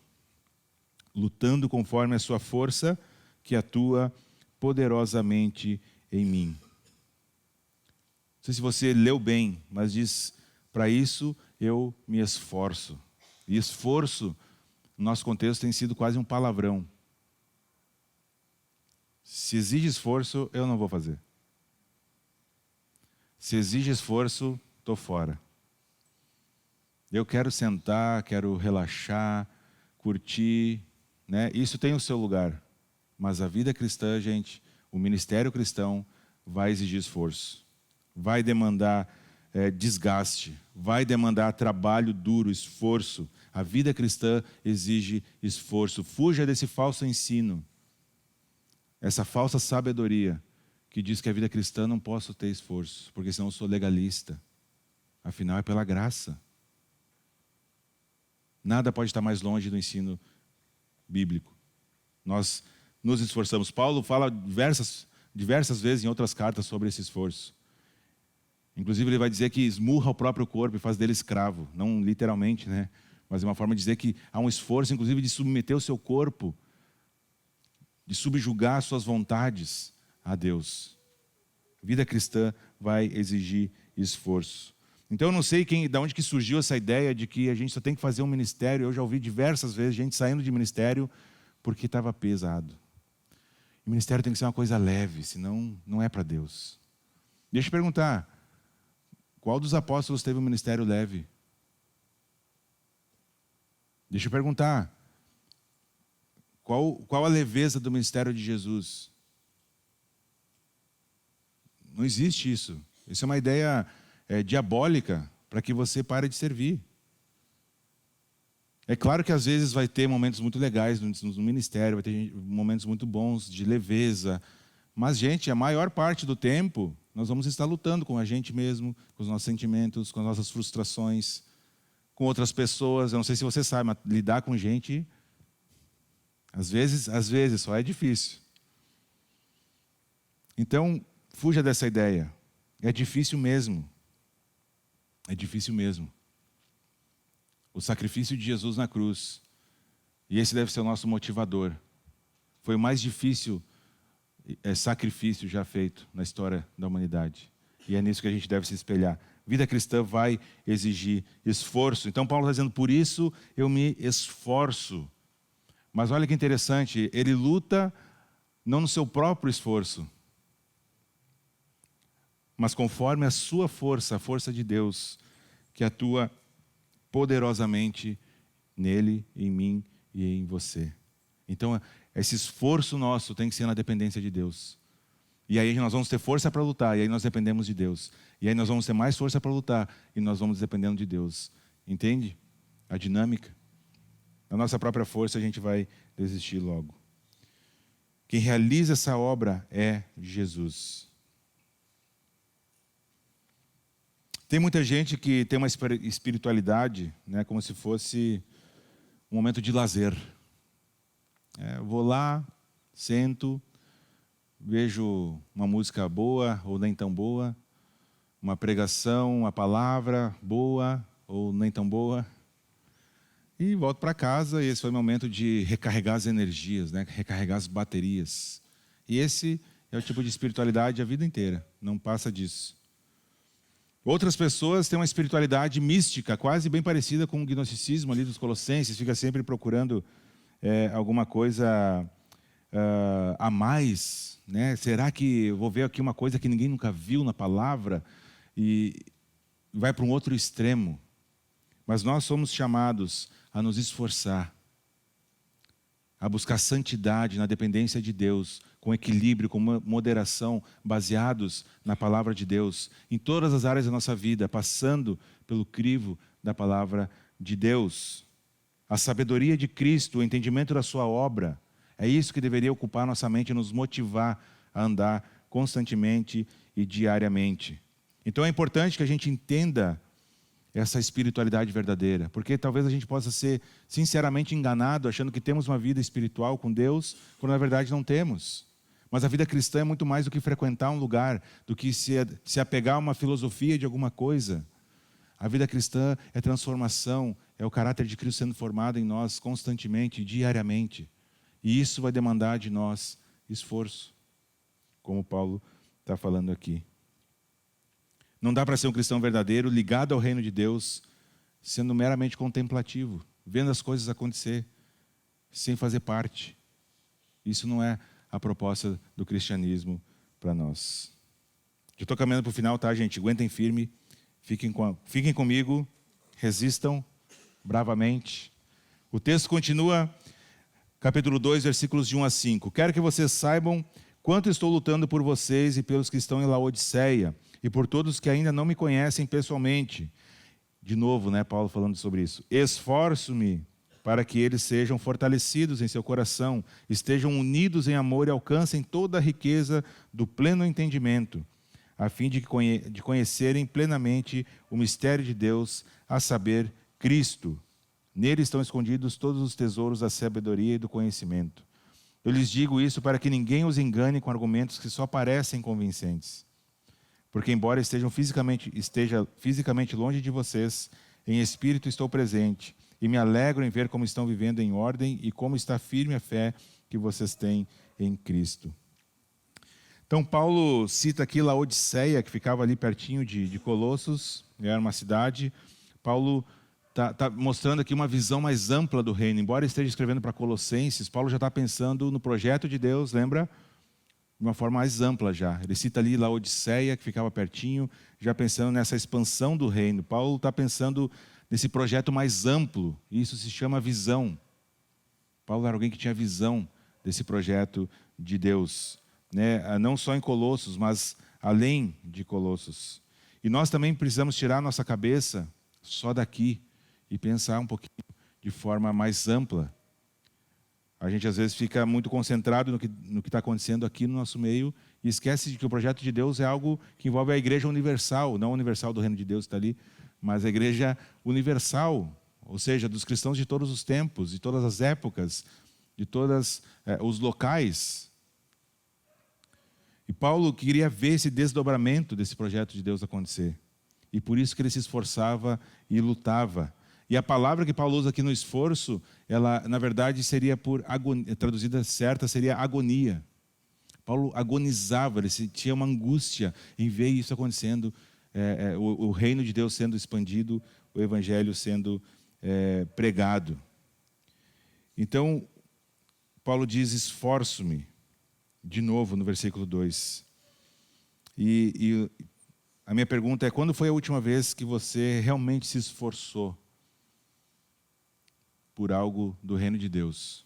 lutando conforme a sua força que atua poderosamente em mim. Não sei se você leu bem, mas diz, para isso eu me esforço. E esforço, no nosso contexto, tem sido quase um palavrão. Se exige esforço, eu não vou fazer. Se exige esforço, estou fora. Eu quero sentar, quero relaxar, curtir, né? Isso tem o seu lugar. Mas a vida cristã, gente, o ministério cristão vai exigir esforço. Vai demandar desgaste. Vai demandar trabalho duro, esforço. A vida cristã exige esforço. Fuja desse falso ensino. Essa falsa sabedoria que diz que a vida cristã não posso ter esforço, porque senão eu sou legalista. Afinal, é pela graça. Nada pode estar mais longe do ensino bíblico. Nós nos esforçamos. Paulo fala diversas vezes em outras cartas sobre esse esforço. Inclusive, ele vai dizer que esmurra o próprio corpo e faz dele escravo. Não literalmente, né? Mas é uma forma de dizer que há um esforço, inclusive, de submeter o seu corpo, de subjugar suas vontades a Deus. A vida cristã vai exigir esforço. Então eu não sei de onde que surgiu essa ideia de que a gente só tem que fazer um ministério. Eu já ouvi diversas vezes gente saindo de ministério porque estava pesado. O ministério tem que ser uma coisa leve, senão não é para Deus. Deixa eu perguntar, qual dos apóstolos teve um ministério leve? Deixa eu perguntar, qual a leveza do ministério de Jesus? Não existe isso. Isso é uma ideia diabólica para que você pare de servir. É claro que às vezes vai ter momentos muito legais no ministério, vai ter momentos muito bons de leveza. Mas, gente, a maior parte do tempo nós vamos estar lutando com a gente mesmo, com os nossos sentimentos, com as nossas frustrações, com outras pessoas. Eu não sei se você sabe, mas lidar com gente, às vezes só é difícil. Então, fuja dessa ideia. É difícil mesmo. É difícil mesmo. O sacrifício de Jesus na cruz, e esse deve ser o nosso motivador, foi o mais difícil sacrifício já feito na história da humanidade. E é nisso que a gente deve se espelhar. Vida cristã vai exigir esforço. Então Paulo está dizendo, por isso eu me esforço. Mas olha que interessante, ele luta não no seu próprio esforço, mas conforme a sua força, a força de Deus, que atua poderosamente nele, em mim e em você. Então, esse esforço nosso tem que ser na dependência de Deus. E aí nós vamos ter força para lutar, e aí nós dependemos de Deus. E aí nós vamos ter mais força para lutar, e nós vamos dependendo de Deus. Entende? A dinâmica. Na nossa própria força a gente vai desistir logo. Quem realiza essa obra é Jesus. Tem muita gente que tem uma espiritualidade, né, como se fosse um momento de lazer. Eu vou lá, sento, vejo uma música boa ou nem tão boa, uma pregação, uma palavra boa ou nem tão boa, e volto para casa, e esse foi o momento de recarregar as energias, né, recarregar as baterias. E esse é o tipo de espiritualidade a vida inteira, não passa disso. Outras pessoas têm uma espiritualidade mística, quase bem parecida com o gnosticismo ali dos Colossenses, fica sempre procurando alguma coisa a mais, né? Será que eu vou ver aqui uma coisa que ninguém nunca viu na palavra? E vai para um outro extremo. Mas nós somos chamados a nos esforçar, a buscar santidade na dependência de Deus, com equilíbrio, com moderação, baseados na palavra de Deus, em todas as áreas da nossa vida, passando pelo crivo da palavra de Deus. A sabedoria de Cristo, o entendimento da sua obra, é isso que deveria ocupar nossa mente e nos motivar a andar constantemente e diariamente. Então é importante que a gente entenda essa espiritualidade verdadeira, porque talvez a gente possa ser sinceramente enganado, achando que temos uma vida espiritual com Deus, quando na verdade não temos. Mas a vida cristã é muito mais do que frequentar um lugar, do que se apegar a uma filosofia de alguma coisa. A vida cristã é transformação, é o caráter de Cristo sendo formado em nós constantemente, diariamente. E isso vai demandar de nós esforço, como Paulo está falando aqui. Não dá para ser um cristão verdadeiro, ligado ao reino de Deus, sendo meramente contemplativo, vendo as coisas acontecer, sem fazer parte. Isso não é a proposta do cristianismo para nós. Eu estou caminhando para o final, tá, gente? Aguentem firme, fiquem comigo, resistam bravamente. O texto continua, capítulo 2, versículos de 1 a 5. Quero que vocês saibam quanto estou lutando por vocês e pelos que estão em Laodiceia, e por todos que ainda não me conhecem pessoalmente. De novo, Paulo falando sobre isso. Esforço-me para que eles sejam fortalecidos em seu coração, estejam unidos em amor e alcancem toda a riqueza do pleno entendimento, a fim de conhecerem plenamente o mistério de Deus, a saber, Cristo. Nele estão escondidos todos os tesouros da sabedoria e do conhecimento. Eu lhes digo isso para que ninguém os engane com argumentos que só parecem convincentes. Porque embora esteja fisicamente longe de vocês, em espírito estou presente, e me alegro em ver como estão vivendo em ordem e como está firme a fé que vocês têm em Cristo. Então, Paulo cita aqui Laodiceia, que ficava ali pertinho de Colossos, era uma cidade. Paulo está mostrando aqui uma visão mais ampla do reino. Embora esteja escrevendo para Colossenses, Paulo já está pensando no projeto de Deus, lembra? De uma forma mais ampla já. Ele cita ali Laodiceia, que ficava pertinho, já pensando nessa expansão do reino. Paulo está pensando nesse projeto mais amplo, e isso se chama visão. Paulo era alguém que tinha visão desse projeto de Deus, não só em Colossos, mas além de Colossos. E nós também precisamos tirar nossa cabeça só daqui e pensar um pouquinho de forma mais ampla. A gente às vezes fica muito concentrado no que está acontecendo aqui no nosso meio e esquece de que o projeto de Deus é algo que envolve a igreja universal, não a universal do reino de Deus que está ali, mas a igreja universal, ou seja, dos cristãos de todos os tempos, de todas as épocas, de todos os locais. E Paulo queria ver esse desdobramento desse projeto de Deus acontecer. E por isso que ele se esforçava e lutava. E a palavra que Paulo usa aqui no esforço, ela na verdade seria traduzida certa, seria agonia. Paulo agonizava, ele sentia uma angústia em ver isso acontecendo, o reino de Deus sendo expandido, o evangelho sendo pregado. Então, Paulo diz, esforço-me, de novo no versículo 2. E a minha pergunta é, quando foi a última vez que você realmente se esforçou por algo do reino de Deus?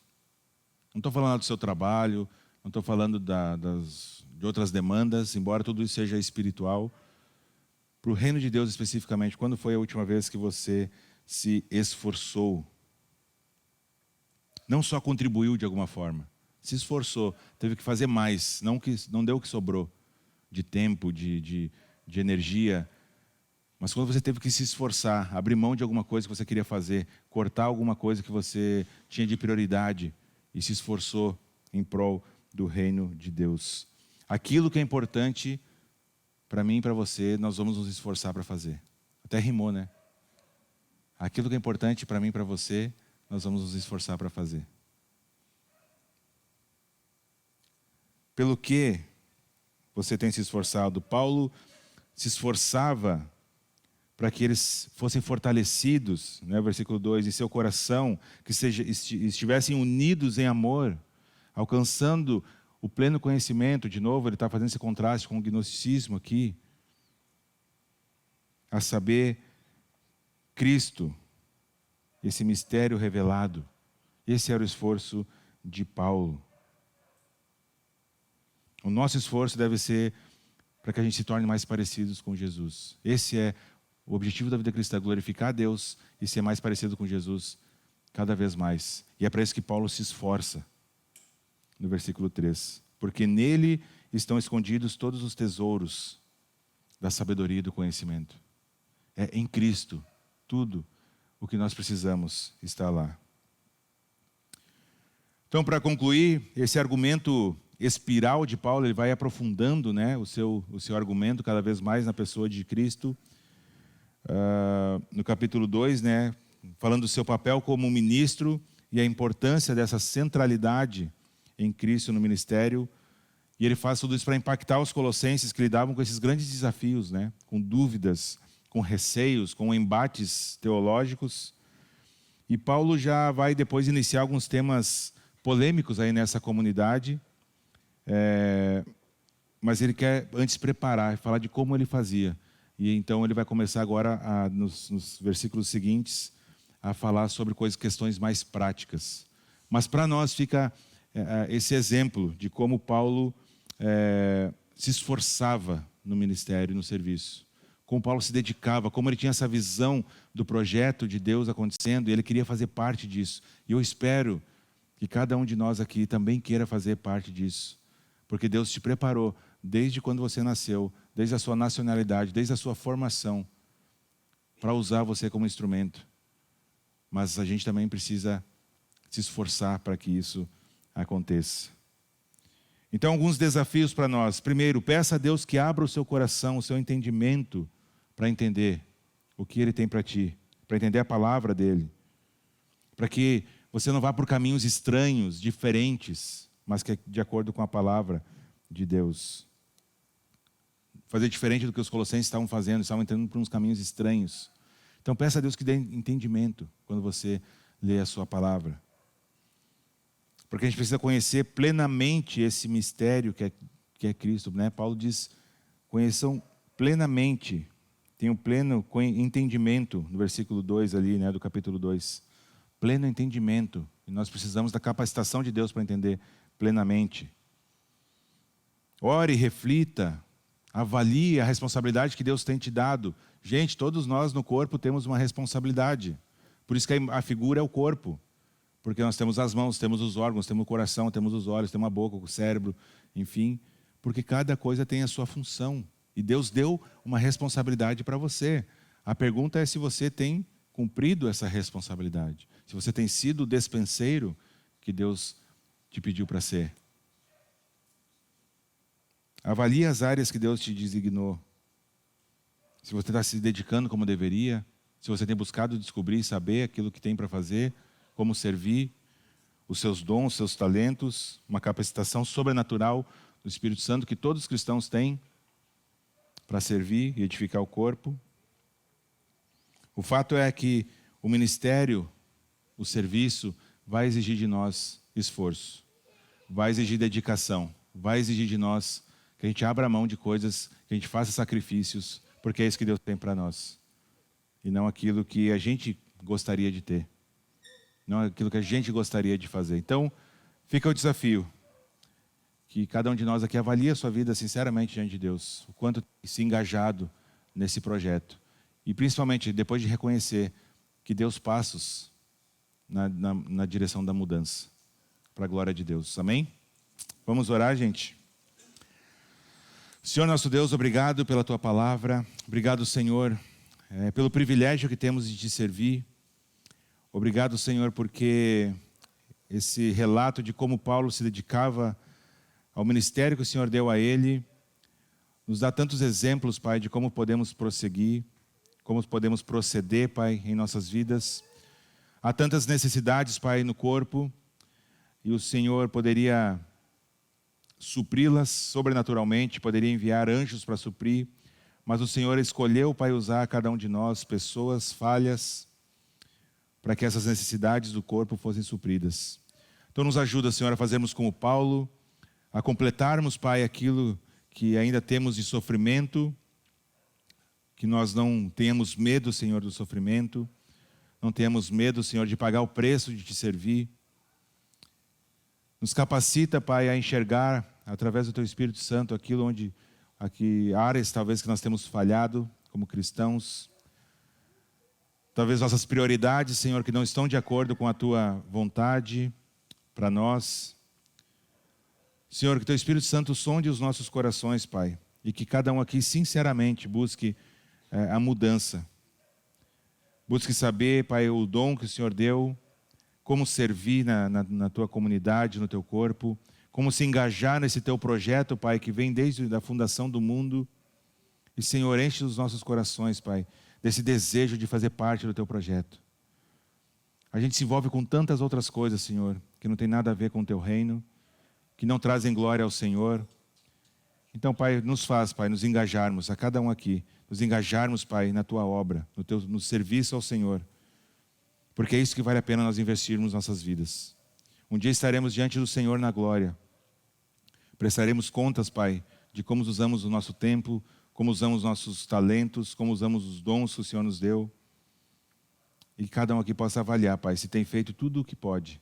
Não estou falando do seu trabalho, não estou falando de outras demandas, embora tudo isso seja espiritual. Para o reino de Deus especificamente, quando foi a última vez que você se esforçou? Não só contribuiu de alguma forma, se esforçou, teve que fazer mais, não deu o que sobrou de tempo, de energia. Mas quando você teve que se esforçar, abrir mão de alguma coisa que você queria fazer, cortar alguma coisa que você tinha de prioridade e se esforçou em prol do reino de Deus. Aquilo que é importante para mim e para você, nós vamos nos esforçar para fazer. Até rimou, né? Aquilo que é importante para mim e para você, nós vamos nos esforçar para fazer. Pelo que você tem se esforçado? Paulo se esforçava para que eles fossem fortalecidos, versículo 2, em seu coração, que estivessem unidos em amor, alcançando o pleno conhecimento. De novo, ele está fazendo esse contraste com o gnosticismo aqui, a saber, Cristo, esse mistério revelado. Esse era o esforço de Paulo. O nosso esforço deve ser para que a gente se torne mais parecidos com Jesus. Esse é o objetivo da vida cristã, glorificar a Deus e ser mais parecido com Jesus cada vez mais. E é para isso que Paulo se esforça, no versículo 3. Porque nele estão escondidos todos os tesouros da sabedoria e do conhecimento. É em Cristo, tudo o que nós precisamos está lá. Então, para concluir, esse argumento espiral de Paulo, ele vai aprofundando, né, o seu argumento cada vez mais na pessoa de Cristo. No capítulo 2, né, falando do seu papel como ministro e a importância dessa centralidade em Cristo no ministério. E ele faz tudo isso para impactar os colossenses que lidavam com esses grandes desafios, né, com dúvidas, com receios, com embates teológicos. E Paulo já vai depois iniciar alguns temas polêmicos aí nessa comunidade, mas ele quer antes preparar, falar de como ele fazia. E então ele vai começar agora, nos versículos seguintes, a falar sobre questões mais práticas. Mas para nós fica esse exemplo de como Paulo se esforçava no ministério, no serviço. Como Paulo se dedicava, como ele tinha essa visão do projeto de Deus acontecendo, e ele queria fazer parte disso. E eu espero que cada um de nós aqui também queira fazer parte disso. Porque Deus te preparou desde quando você nasceu, desde a sua nacionalidade, desde a sua formação, para usar você como instrumento. Mas a gente também precisa se esforçar para que isso aconteça. Então, alguns desafios para nós. Primeiro, peça a Deus que abra o seu coração, o seu entendimento, para entender o que Ele tem para ti, para entender a palavra dEle. Para que você não vá por caminhos estranhos, diferentes, mas que é de acordo com a palavra de Deus. Fazer diferente do que os colossenses estavam fazendo, estavam entrando por uns caminhos estranhos. Então, peça a Deus que dê entendimento quando você lê a sua palavra. Porque a gente precisa conhecer plenamente esse mistério que é Cristo, né? Paulo diz, conheçam plenamente, tenham pleno entendimento, no versículo 2 ali, né, do capítulo 2. Pleno entendimento. E nós precisamos da capacitação de Deus para entender plenamente. Ore, reflita, avalie a responsabilidade que Deus tem te dado. Gente, todos nós no corpo temos uma responsabilidade. Por isso que a figura é o corpo. Porque nós temos as mãos, temos os órgãos, temos o coração, temos os olhos, temos a boca, o cérebro, enfim. Porque cada coisa tem a sua função. E Deus deu uma responsabilidade para você. A pergunta é se você tem cumprido essa responsabilidade. Se você tem sido o despenseiro que Deus te pediu para ser. Avalie as áreas que Deus te designou. Se você está se dedicando como deveria, se você tem buscado descobrir e saber aquilo que tem para fazer, como servir, os seus dons, os seus talentos, uma capacitação sobrenatural do Espírito Santo que todos os cristãos têm para servir e edificar o corpo. O fato é que o ministério, o serviço, vai exigir de nós esforço, vai exigir dedicação, vai exigir de nós que a gente abra a mão de coisas, que a gente faça sacrifícios, porque é isso que Deus tem para nós. E não aquilo que a gente gostaria de ter. Não aquilo que a gente gostaria de fazer. Então, fica o desafio. Que cada um de nós aqui avalie a sua vida sinceramente diante de Deus. O quanto tem se engajado nesse projeto. E principalmente, depois de reconhecer que dê os passos na direção da mudança. Para a glória de Deus. Amém? Vamos orar, gente? Senhor nosso Deus, obrigado pela Tua palavra. Obrigado, Senhor, pelo privilégio que temos de Te servir. Obrigado, Senhor, porque esse relato de como Paulo se dedicava ao ministério que o Senhor deu a ele, nos dá tantos exemplos, Pai, de como podemos prosseguir, como podemos proceder, Pai, em nossas vidas. Há tantas necessidades, Pai, no corpo, e o Senhor poderia supri-las sobrenaturalmente, poderia enviar anjos para suprir, mas o Senhor escolheu, Pai, usar cada um de nós, pessoas falhas, para que essas necessidades do corpo fossem supridas. Então nos ajuda, Senhor, a fazermos como Paulo, a completarmos, Pai, aquilo que ainda temos de sofrimento, que nós não tenhamos medo, Senhor, do sofrimento, não tenhamos medo, Senhor, de pagar o preço de Te servir. Nos capacita, Pai, a enxergar, através do Teu Espírito Santo, áreas talvez que nós temos falhado como cristãos. Talvez nossas prioridades, Senhor, que não estão de acordo com a Tua vontade para nós. Senhor, que Teu Espírito Santo sonde os nossos corações, Pai, e que cada um aqui sinceramente busque a mudança. Busque saber, Pai, o dom que o Senhor deu, como servir na Tua comunidade, no Teu corpo, como se engajar nesse teu projeto, Pai, que vem desde a fundação do mundo. E, Senhor, enche os nossos corações, Pai, desse desejo de fazer parte do teu projeto. A gente se envolve com tantas outras coisas, Senhor, que não tem nada a ver com o teu reino, que não trazem glória ao Senhor. Então, Pai, nos faz, Pai, nos engajarmos, a cada um aqui, nos engajarmos, Pai, na tua obra, no serviço ao Senhor. Porque é isso que vale a pena nós investirmos nossas vidas. Um dia estaremos diante do Senhor na glória. Prestaremos contas, Pai, de como usamos o nosso tempo, como usamos nossos talentos, como usamos os dons que o Senhor nos deu. E cada um aqui possa avaliar, Pai, se tem feito tudo o que pode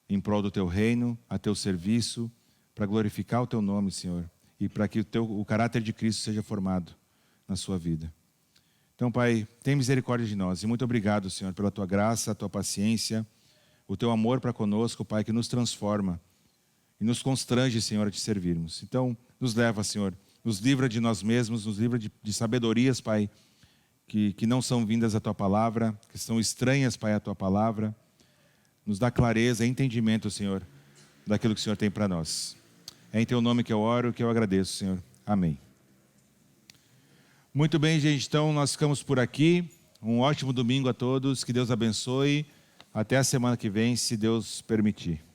em prol do teu reino, a teu serviço, para glorificar o teu nome, Senhor, e para que o caráter de Cristo seja formado na sua vida. Então, Pai, tem misericórdia de nós. E muito obrigado, Senhor, pela tua graça, a tua paciência, o teu amor para conosco, Pai, que nos transforma e nos constrange, Senhor, a te servirmos. Então, nos leva, Senhor, nos livra de nós mesmos, nos livra de sabedorias, Pai, que não são vindas à tua palavra, que são estranhas, Pai, à tua palavra. Nos dá clareza e entendimento, Senhor, daquilo que o Senhor tem para nós. É em teu nome que eu oro, que eu agradeço, Senhor. Amém. Muito bem, gente, então nós ficamos por aqui. Um ótimo domingo a todos, que Deus abençoe. Até a semana que vem, se Deus permitir.